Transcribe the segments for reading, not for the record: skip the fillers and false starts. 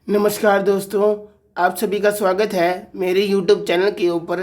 नमस्कार दोस्तों, आप सभी का स्वागत है मेरे YouTube चैनल के ऊपर।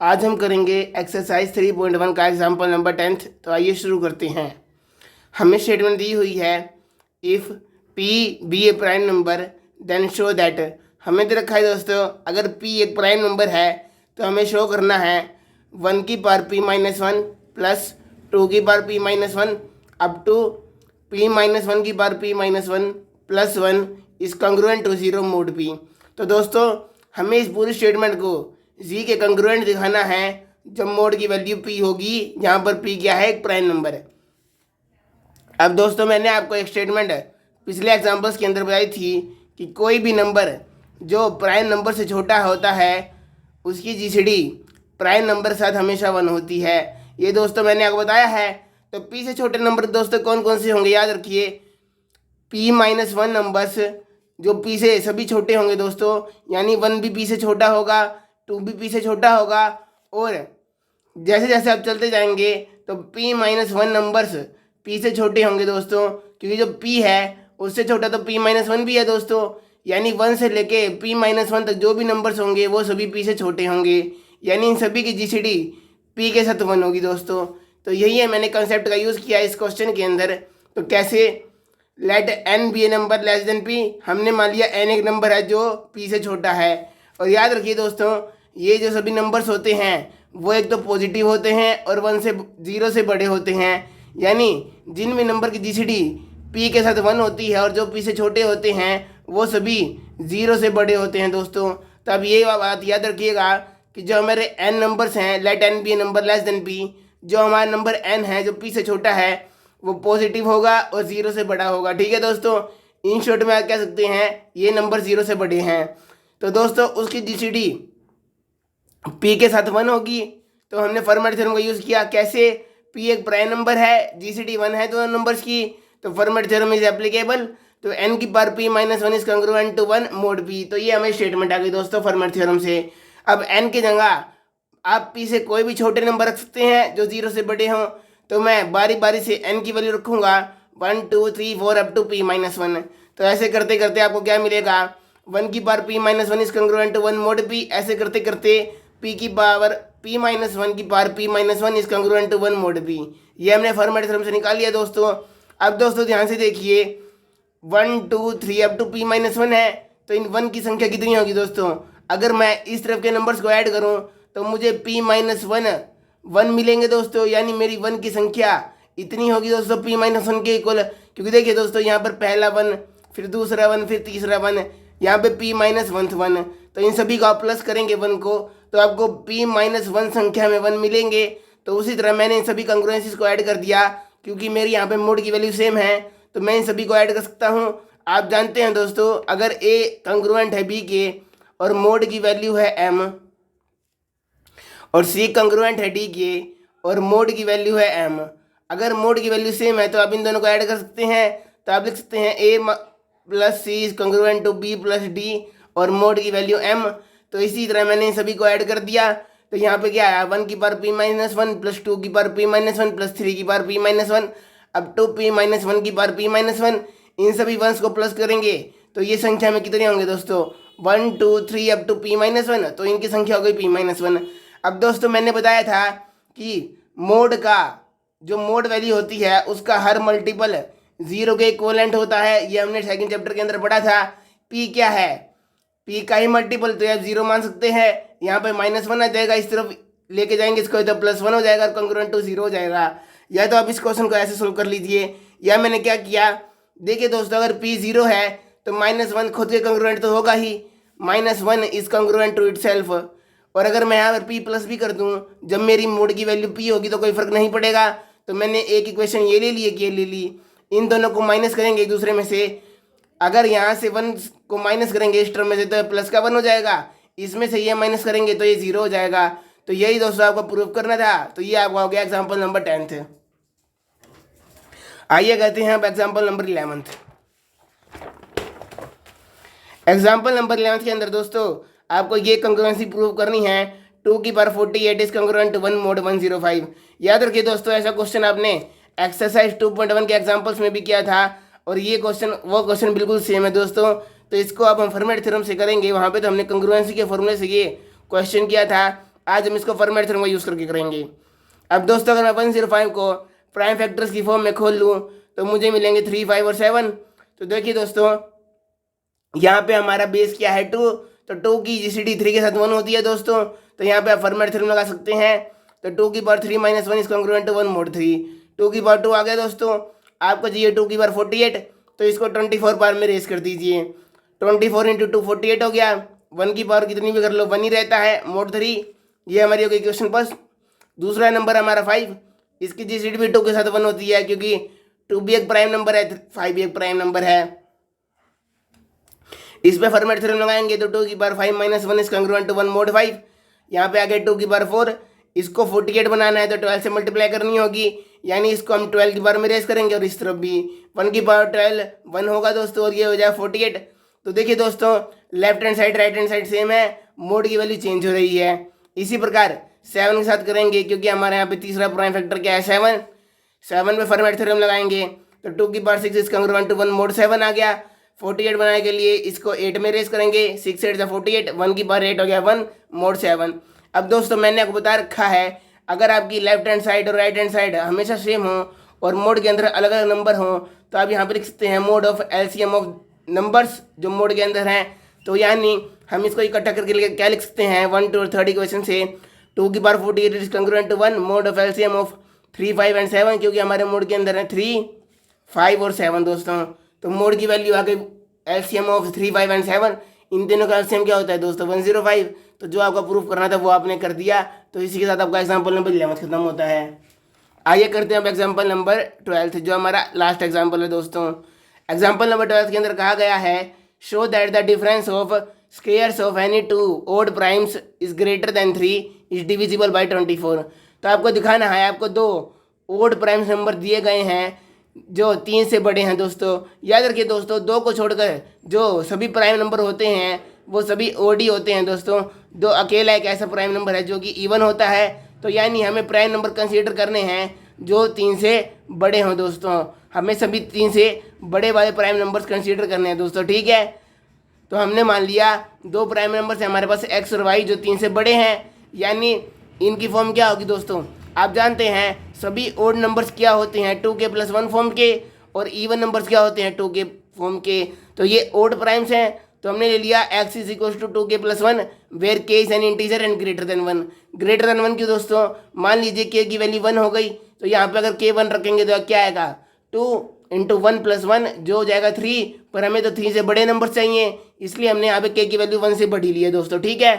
आज हम करेंगे एक्सरसाइज 3.1 का एग्जाम्पल नंबर 10th। तो आइए शुरू करते हैं। हमें स्टेटमेंट दी हुई है, if P be a prime number then show that. हमें दे रखा है दोस्तों, अगर P एक प्राइम नंबर है तो हमें शो करना है 1 की पावर P-1 प्लस 2 की power P-1 up to P-1 की power P-1 plus 1 is congruent to zero mod p. तो दोस्तों हमें इस पूरी स्टेटमेंट को जी के कंग्रुएंट दिखाना है जब मोड की वैल्यू पी होगी, जहाँ पर पी क्या है, एक प्राइम नंबर है। अब दोस्तों मैंने आपको एक स्टेटमेंट पिछले एग्जांपल्स के अंदर बताई थी कि कोई भी नंबर जो प्राइम नंबर से छोटा होता है उसकी जीसीडी प्राइम नंबर के साथ हमेशा 1 होती है। ये दोस्तों मैंने आपको बताया है। तो पी से छोटे नंबर दोस्तों कौन कौन से होंगे, याद रखिए। P-1 नंबर्स जो पी से सभी छोटे होंगे दोस्तों, यानी 1 भी पी से छोटा होगा, 2 भी पी से छोटा होगा। और जैसे जैसे आप चलते जाएंगे तो P-1 नंबर्स पी से छोटे होंगे दोस्तों, क्योंकि जो पी है उससे छोटा तो P-1 भी है दोस्तों। यानी 1 से लेके P-1 तक जो भी नंबर्स होंगे वो सभी पी से छोटे होंगे, यानी इन सभी की जीसीडी पी के साथ 1 होगी दोस्तों। तो यही है, मैंने कंसेप्ट का यूज़ किया इस क्वेश्चन के अंदर। तो कैसे, लेट एन बी ए नंबर लेस देन पी। हमने मान लिया एन एक नंबर है जो पी से छोटा है। और याद रखिए दोस्तों, ये जो सभी नंबर्स होते हैं वो एक तो पॉजिटिव होते हैं और 1 से 0 से बड़े होते हैं। यानी जिन भी नंबर की जीसीडी पी के साथ 1 होती है और जो पी से छोटे होते हैं वो सभी 0 से बड़े होते हैं दोस्तों। तो अब ये बात याद रखिएगा कि जो हमारे एन नंबर्स हैं, लेट एन बी ए नंबर लेस देन पी, जो हमारा नंबर एन है जो पी से छोटा है वो पॉजिटिव होगा और 0 से बड़ा होगा। ठीक है दोस्तों, इन शॉर्ट में आप कह सकते हैं ये नंबर 0 से बड़े हैं। तो दोस्तों उसकी जीसीडी पी के साथ 1 होगी। तो हमने फॉर्मेट थ्योरम का यूज़ किया। कैसे, पी एक प्राइम नंबर है, जीसीडी 1 है दोनों नंबर्स की, तो फॉर्मेट थ्योरम इज एप्लीकेबल। तो एन की power P-1 is congruent to 1 mod p. तो ये हमें स्टेटमेंट आ गई दोस्तों फॉर्मेट थ्योरम से। अब एन की जगह आप पी से कोई भी छोटे नंबर रख सकते हैं जो 0 से बड़े हों। तो मैं बारी बारी से n की वैल्यू रखूँगा 1 2 3 4 अप टू P-1। तो ऐसे करते करते आपको क्या मिलेगा, 1 की power P-1 is congruent to 1 mod p. ऐसे करते करते p की पावर P-1 की power P-1 is congruent to 1 mod p. ये हमने फॉर्मेट थ्योरम से निकाल लिया दोस्तों। अब दोस्तों ध्यान से देखिए, 1 2 3 अप टू P-1 है, तो इन 1 की संख्या कितनी होगी दोस्तों। अगर मैं इस तरफ के नंबर्स को ऐड करूं तो मुझे P-1 मिलेंगे दोस्तों, यानी मेरी 1 की संख्या इतनी होगी दोस्तों P-1 के इक्वल। क्योंकि देखिए दोस्तों यहाँ पर पहला 1, फिर दूसरा 1, फिर तीसरा 1, यहाँ पे P-1। तो इन सभी को आप प्लस करेंगे 1 को, तो आपको P-1 संख्या में 1 मिलेंगे। तो उसी तरह मैंने इन सभी कंग्रुएंसीज को ऐड कर दिया, क्योंकि मेरी यहाँ पे मोड की वैल्यू सेम है तो मैं इन सभी को ऐड कर सकता हूँ। आप जानते हैं दोस्तों, अगर ए कंग्रुएंट है बी के और मोड की वैल्यू है m, और सी कंग्रुएंट है डी के और मोड की वैल्यू है m, अगर मोड की वैल्यू सेम है तो आप इन दोनों को ऐड कर सकते हैं। तो आप लिख सकते हैं a plus c is congruent to b plus d और मोड की वैल्यू m। तो इसी तरह मैंने इन सभी को ऐड कर दिया। तो यहाँ पे क्या आया, 1 की पावर P-1 प्लस 2 की पावर P-1 प्लस 3 की पावर P-1 अब टू P-1 की पावर P-1। इन सभी वंस को प्लस करेंगे तो ये संख्या में कितने होंगे दोस्तों, 1 2 3 अप टू P-1। तो इनकी संख्या हो गई P-1। अब दोस्तों मैंने बताया था कि मोड का जो मोड वैल्यू होती है उसका हर मल्टीपल 0 के इक्वलेंट होता है। ये हमने सेकंड चैप्टर के अंदर पढ़ा था। पी क्या है, पी का ही मल्टीपल, तो आप 0 मान सकते हैं। यहाँ पे -1 आ जाएगा, इस तरफ लेके जाएंगे इसको तो +1 हो जाएगा, कंग्रुएंट टू 0 हो जाएगा। या तो आप इस क्वेश्चन को ऐसे सोल्व कर लीजिए, या मैंने क्या किया, देखिए दोस्तों अगर पी 0 है तो -1 खुद के कंग्रुएंट तो होगा ही, -1 इज कंग्रुएंट टू इटसेल्फ। और अगर मैं यहाँ पर पी प्लस भी कर दूँ, जब मेरी मोड की वैल्यू पी होगी तो कोई फर्क नहीं पड़ेगा। तो मैंने एक इक्वेशन ये ले ली, एक ये ले ली, इन दोनों को माइनस करेंगे एक दूसरे में से। अगर यहाँ से 1 को माइनस करेंगे इस टर्म में से तो प्लस का 1 हो जाएगा, इसमें से ये माइनस करेंगे तो ये 0 हो जाएगा। तो यही दोस्तों आपको प्रूव करना था। तो ये आपका हो गया एग्जाम्पल नंबर 10th। आइए कहते हैं अब example number 11th। Example number 11th के अंदर दोस्तों आपको ये कंग्रुएंसी प्रूव करनी है, 2 की power 48 is congruent to 1 mod 105। याद रखिए दोस्तों, ऐसा क्वेश्चन आपने एक्सरसाइज 2.1 के एग्जाम्पल्स में भी किया था और ये क्वेश्चन वो क्वेश्चन बिल्कुल सेम है दोस्तों। तो इसको अब हम फॉर्मेट थ्योरम से करेंगे। वहाँ पे तो हमने कंग्रुएंसी के फॉर्मूले से ये क्वेश्चन किया था, आज हम इसको फॉर्मेट थ्योरम का यूज़ करके करेंगे। अब दोस्तों अगर मैं 105 को प्राइम फैक्टर्स की फॉर्म में खोल लूँ तो मुझे मिलेंगे 3, 5 और 7। तो देखिए दोस्तों यहाँ पे हमारा बेस क्या है 2, तो 2 की जीसीडी 3 के साथ 1 होती है दोस्तों। तो यहाँ पे आप फॉर्मेट थ्योरम लगा सकते हैं। तो 2 की power 3 minus 1 is congruent to 1 mod 3। 2 की पावर 2 आ गया दोस्तों। आपको चाहिए 2 की पावर 48, तो इसको 24 पावर में रेस कर दीजिए। 24 इंटू 2 48 हो गया। 1 की पावर कितनी भी कर लो 1 ही रहता है mod 3। ये हमारी हो गई क्वेश्चन फर्स्ट। दूसरा नंबर हमारा 5, इसकी जीसीडी भी 2 के साथ 1 होती है क्योंकि 2 भी एक प्राइम नंबर है, 5 भी एक प्राइम नंबर है। इस पे फॉर्मेट थ्योरम लगाएंगे तो 2 की power 5 minus 1 is congruent to 1 mod 5। यहाँ पे आ गया 2 की पावर 4, इसको 48 बनाना है तो 12 से मल्टीप्लाई करनी होगी, यानी इसको हम 12 की पावर में रेस करेंगे और इस तरफ भी 1 की पावर 12 1 होगा दोस्तों, और ये हो जाए 48। तो देखिए दोस्तों left hand side right hand side same है, मोड की वैल्यू चेंज हो रही है। इसी प्रकार 7 के साथ करेंगे क्योंकि हमारे यहाँ पे तीसरा प्राइम फैक्टर क्या है 7। 7 पे फॉर्मेट थ्योरम लगाएंगे तो 2 की power 6 is congruent to 1 mod 7 आ गया। 48 बनाने के लिए इसको 8 में रेस करेंगे, 6 8 48, 1 की पावर 8 हो गया 1 mod 7। अब दोस्तों मैंने आपको बता रखा है अगर आपकी लेफ्ट हैंड साइड और राइट हैंड साइड हमेशा सेम हो और मोड के अंदर अलग अलग नंबर हो तो आप यहाँ पे लिख सकते हैं mode of LCM of numbers जो मोड के अंदर हैं। तो यानी हम इसको इकट्ठा करके क्या लिख सकते हैं 1 to 30 क्वेश्चन से 2 की power 48 is congruent to 1 mod of LCM of 3, 5 and 7, क्योंकि हमारे मोड के अंदर है 3, 5 और 7 दोस्तों। तो मोड की वैल्यू आ गई एलसीएम ऑफ 3, 5 एंड 7। इन तीनों का एलसीएम क्या होता है दोस्तों 105। तो जो आपका प्रूफ करना था वो आपने कर दिया। तो इसी के साथ आपका एग्जाम्पल नंबर 11 खत्म होता है। आइए करते हैं अब एग्जाम्पल नंबर 12 जो हमारा लास्ट एग्जाम्पल है दोस्तों। एग्जाम्पल नंबर 12 के अंदर कहा गया है show that the difference of squares of any 2 odd primes is greater than 3 is divisible by 24। तो आपको दिखाना है आपको 2 odd प्राइम्स नंबर दिए गए हैं जो 3 से बड़े हैं दोस्तों। याद रखिए दोस्तों 2 को छोड़कर जो सभी प्राइम नंबर होते हैं वो सभी ओडी होते हैं दोस्तों। 2 अकेला एक ऐसा प्राइम नंबर है जो कि इवन होता है। तो यानी हमें प्राइम नंबर कंसीडर करने हैं जो 3 से बड़े हों दोस्तों। हमें सभी 3 से बड़े वाले प्राइम नंबर्स कंसीडर करने हैं दोस्तों, ठीक है। तो हमने मान लिया 2 प्राइम नंबर्स हैं हमारे पास एक्स और वाई जो 3 से बड़े हैं, यानी इनकी फॉर्म क्या होगी दोस्तों आप जानते हैं सभी ओड नंबर्स क्या होते हैं 2k + 1 फॉर्म के, और इवन नंबर्स क्या होते हैं 2k फॉर्म के। तो ये ओड प्राइम्स हैं तो हमने ले लिया x is equal to 2k + 1 where k is an integer and greater than 1। Greater than 1 क्यों दोस्तों, मान लीजिए k की वैल्यू 1 हो गई तो यहाँ पे अगर k 1 रखेंगे तो क्या आएगा 2 × 1 + 1 जो हो जाएगा 3, पर हमें तो 3 से बड़े नंबर चाहिए इसलिए हमने यहाँ पे k की वैल्यू 1 से बढ़ी ली है दोस्तों, ठीक है।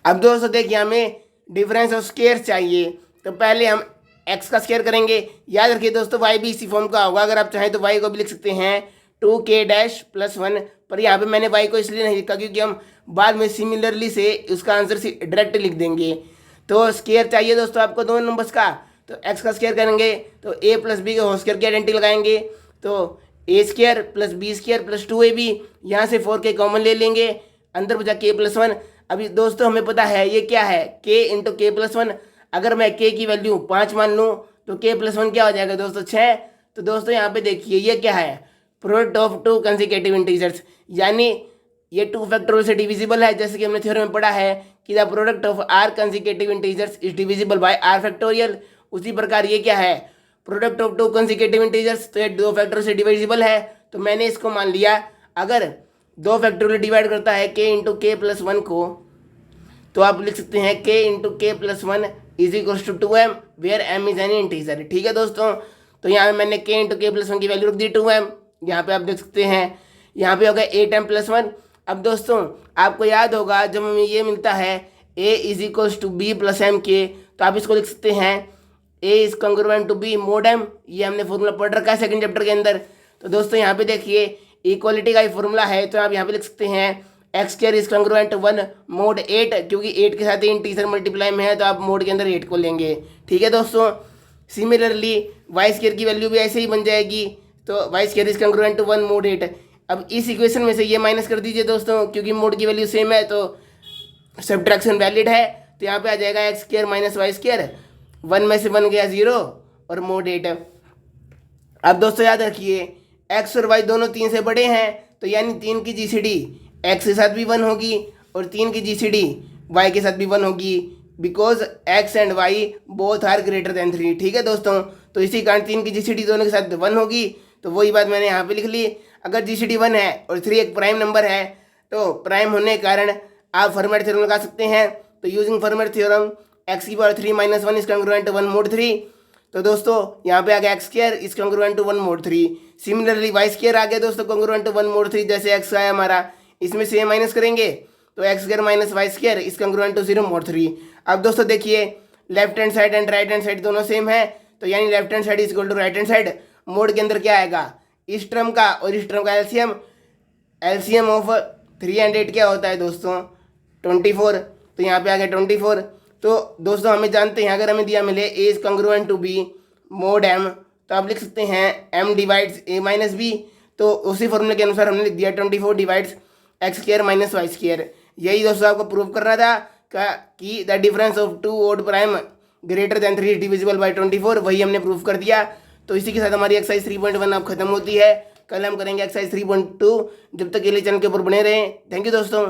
अब दोस्तों देखिए हमें डिफरेंस ऑफ स्क्वायर्स चाहिए तो पहले हम x का स्क्वायर करेंगे। याद रखिए दोस्तों y भी इसी फॉर्म का होगा, अगर आप चाहें तो y को भी लिख सकते हैं 2k - + 1, पर यहाँ पे मैंने y को इसलिए नहीं लिखा क्योंकि हम बाद में सिमिलरली से उसका आंसर डायरेक्ट लिख देंगे। तो स्क्वायर चाहिए दोस्तों आपको 2 नंबर्स का, तो x का स्क्वायर करेंगे तो a + b के होल स्क्वायर की आइडेंटिटी लगाएंगे तो a² + b² + 2ab, यहाँ से 4k कॉमन ले लेंगे, अंदर बचा k + 1। अभी दोस्तों हमें पता है ये क्या है k × k + 1। अगर मैं k की वैल्यू 5 मान लूँ तो k + 1 क्या हो जाएगा दोस्तों 6। तो दोस्तों यहाँ पे देखिए ये क्या है प्रोडक्ट ऑफ 2 कंसेक्यूटिव इंटीजर्स, यानी ये 2 फैक्टोरियल से डिविजिबल है। जैसे कि हमने थ्योरम में पढ़ा है कि the product of r consecutive integers is divisible by r factorial, उसी प्रकार ये क्या है प्रोडक्ट ऑफ 2 कंसेक्यूटिव इंटीजर्स, तो ये 2 फैक्टोरियल से डिविजिबल है। तो मैंने इसको मान लिया अगर 2 फैक्टोरियल डिवाइड करता है k × k + 1 को, तो आप लिख सकते हैं k × k + 1 is equal to 2m where m is an integer, ठीक है दोस्तों। तो यहाँ मैंने k × k + 1 की वैल्यू रख दी 2m, यहाँ पे आप देख सकते हैं यहाँ पे हो गया 8m + 1। अब दोस्तों आपको याद होगा जब हमें ये मिलता है a is equal to b + mk, तो आप इसको लिख सकते हैं a is congruent to b mod m, ये हमने फॉर्मूला पढ़ रखा है सेकंड चैप्टर के अंदर। तो दोस्तों यहाँ पे देखिए इक्वालिटी का ही फॉर्मूला है, तो आप यहाँ पे लिख सकते हैं x² is congruent to 1 mod 8, क्योंकि 8 के साथ ही इंटीजर मल्टीप्लाई में है तो आप मोड के अंदर 8 को लेंगे, ठीक है दोस्तों। सिमिलरली y² की वैल्यू भी ऐसे ही बन जाएगी, तो y² is congruent to 1 mod 8। अब इस इक्वेशन में से ये माइनस कर दीजिए दोस्तों, क्योंकि मोड की वैल्यू सेम है तो सब्ट्रैक्शन वैलिड है। तो यहाँ पे आ जाएगा x² - y², 1 में से 1 गया 0 और mod 8। अब दोस्तों याद रखिए x और y दोनों 3 से बड़े हैं तो यानी 3 की जीसीडी एक्स के साथ भी 1 होगी और 3 की जीसीडी वाई के साथ भी 1 होगी, because x and y both are greater than 3। ठीक है दोस्तों, तो इसी कारण 3 की जीसीडी दोनों के साथ 1 होगी। तो वही बात मैंने यहाँ पे लिख ली। अगर जीसीडी 1 है और 3 एक प्राइम नंबर है तो प्राइम होने के कारण आप फॉर्मेट थ्योरम लगा सकते हैं। तो यूजिंग फॉर्मेट थ्योरम एक्स की power 3 - 1 is congruent to 1 mod 3। तो दोस्तों यहाँ पे आ गया x square is congruent to 1 mod 3। Similarly y square आ गया दोस्तों कॉन्ग्रुएंट टू 1 mod 3। जैसे एक्स आया हमारा, इसमें से माइनस करेंगे तो x square minus y square is congruent to 0 mod 3। अब दोस्तों देखिए, left hand side and right hand side दोनों सेम है, तो यानी left hand side is equal to right hand side. Mod के अंदर क्या आएगा, इस टर्म का और इस टर्म का एलसीएम। एलसीएम ऑफ 3 एंड 8 क्या होता है दोस्तों, 24। तो यहाँ पे आ गया 24। तो दोस्तों हमें जानते हैं, अगर हमें दिया मिले a is congruent to b mod m, तो आप लिख सकते हैं m divides a minus b. तो उसी फॉर्मूले के अनुसार हमने लिख दिया 24 divides x square minus y square. यही दोस्तों आपको प्रूव करना था कि the difference of 2 odd prime greater than 3 divisible by 24। वही हमने प्रूव कर दिया। तो इसी के साथ हमारी एक्सरसाइज 3.1 अब खत्म होती है। कल हम करेंगे एक्सरसाइज 3.2। जब तक के लिए चैनल के ऊपर बने रहें। थैंक यू दोस्तों।